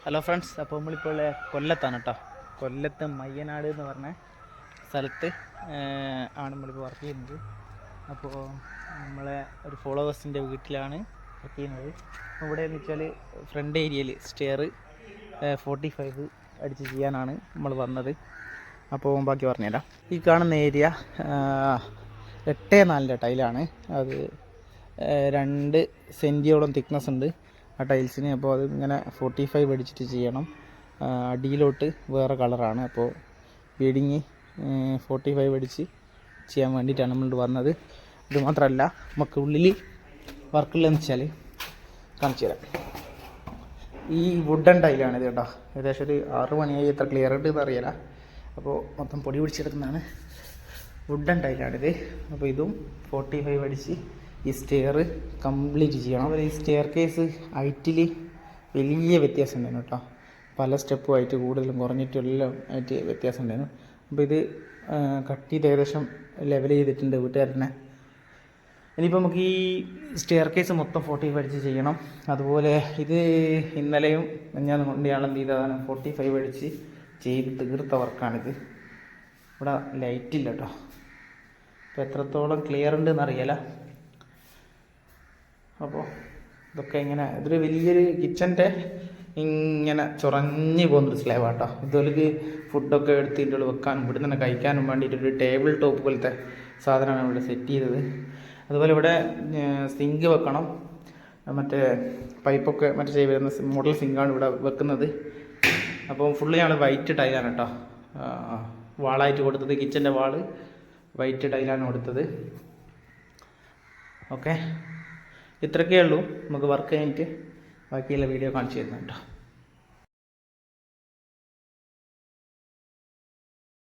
Hello friends, അപ്പോൾ നമ്മളിപ്പോൾ കൊല്ലത്താണ് കേട്ടോ. കൊല്ലത്ത് മയ്യനാട് എന്ന് പറഞ്ഞ സ്ഥലത്ത് ആണ് നമ്മളിപ്പോൾ വർക്ക് ചെയ്യുന്നത്. അപ്പോൾ നമ്മളെ ഒരു ഫോളോവേഴ്സിൻ്റെ വീട്ടിലാണ് വർക്ക് ചെയ്യുന്നത്. ഇവിടെ എന്ന് വെച്ചാൽ ഫ്രണ്ട് ഏരിയയിൽ സ്റ്റെയർ 45 അടിച്ച് ചെയ്യാനാണ് നമ്മൾ വന്നത്. അപ്പോൾ ബാക്കി പറഞ്ഞുതരാം. ഈ കാണുന്ന ഏരിയ 8x4 ടൈലാണ്. അത് 2 സെൻറ്റിയോളം തിക്നെസ് ഉണ്ട് ആ ടൈൽസിന്. അപ്പോൾ അത് ഇങ്ങനെ 45 അടിച്ചിട്ട് ചെയ്യണം. അടിയിലോട്ട് വേറെ കളറാണ്. അപ്പോൾ ബീഡിങ് 45 അടിച്ച് ചെയ്യാൻ വേണ്ടിയിട്ടാണ് നമ്മൾ വന്നത്. ഇത് മാത്രമല്ല, നമുക്ക് ഉള്ളിൽ വർക്കുള്ളതെന്ന് വെച്ചാൽ കാണിച്ചു തരാം. ഈ വുഡൻ ടൈലാണ് ഇത് കേട്ടോ. ഏകദേശം ഒരു 6 മണിയായി. എത്ര ക്ലിയർ ഉണ്ടെന്ന് അറിയില്ല. അപ്പോൾ മൊത്തം പൊടി പിടിച്ചെടുക്കുന്നതാണ്. വുഡൻ ടൈലാണിത്. അപ്പോൾ ഇതും 45 അടിച്ച് ഈ സ്റ്റെയർ കംപ്ലീറ്റ് ചെയ്യണം. ഈ സ്റ്റെയർ കേസ് ഹൈറ്റിൽ വലിയ വ്യത്യാസം ഉണ്ടായിരുന്നു കേട്ടോ. പല സ്റ്റെപ്പുമായിട്ട് കൂടുതലും കുറഞ്ഞിട്ടും എല്ലാം ആയിട്ട് വ്യത്യാസം ഉണ്ടായിരുന്നു. അപ്പോൾ ഇത് കട്ട് ചെയ്ത് ഏകദേശം ലെവൽ ചെയ്തിട്ടുണ്ട് വീട്ടുകാരനെ. ഇനിയിപ്പോൾ നമുക്ക് ഈ സ്റ്റെയർ കേസ് മൊത്തം 45 അടിച്ച് ചെയ്യണം. അതുപോലെ ഇത് ഇന്നലെയും ഞാൻ കൊണ്ടാണ് എന്ത് ചെയ്തതാണ് 45 അടിച്ച് ചെയ്ത് തീർത്ത വർക്കാണിത്. ഇവിടെ ലൈറ്റില്ല കേട്ടോ. അപ്പോൾ എത്രത്തോളം ക്ലിയർ ഉണ്ടെന്ന് അറിയില്ല. അപ്പോൾ ഇതൊക്കെ ഇങ്ങനെ ഇതൊരു വലിയൊരു കിച്ചൻ്റെ ഇങ്ങനെ ചുറഞ്ഞ് പോകുന്നൊരു സ്ലാബാണ് കേട്ടോ. ഇതുപോലെ ഫുഡൊക്കെ എടുത്തിട്ട് വെക്കാനും ഇവിടെ തന്നെ കഴിക്കാനും വേണ്ടിയിട്ടൊരു ടേബിൾ ടോപ്പ് പോലത്തെ സാധനമാണ് ഇവിടെ സെറ്റ് ചെയ്തത്. അതുപോലെ ഇവിടെ സിങ്ക് വെക്കണം. മറ്റേ പൈപ്പൊക്കെ മറ്റേ ചെയ്ത് വരുന്ന മോഡൽ സിങ്കാണ് ഇവിടെ വെക്കുന്നത്. അപ്പോൾ ഫുള്ള് ഞങ്ങൾ വൈറ്റ് ടൈലാണ് കേട്ടോ വാളായിട്ട് കൊടുത്തത്. കിച്ചൻ്റെ വാള് വൈറ്റ് ടൈലാണ് കൊടുത്തത്. ഓക്കെ, ഇത്രയൊക്കെ ഉള്ളൂ. നമുക്ക് വർക്ക് കഴിഞ്ഞിട്ട് ബാക്കിയുള്ള വീഡിയോ കാണിച്ചു തരുന്നുണ്ട് കേട്ടോ.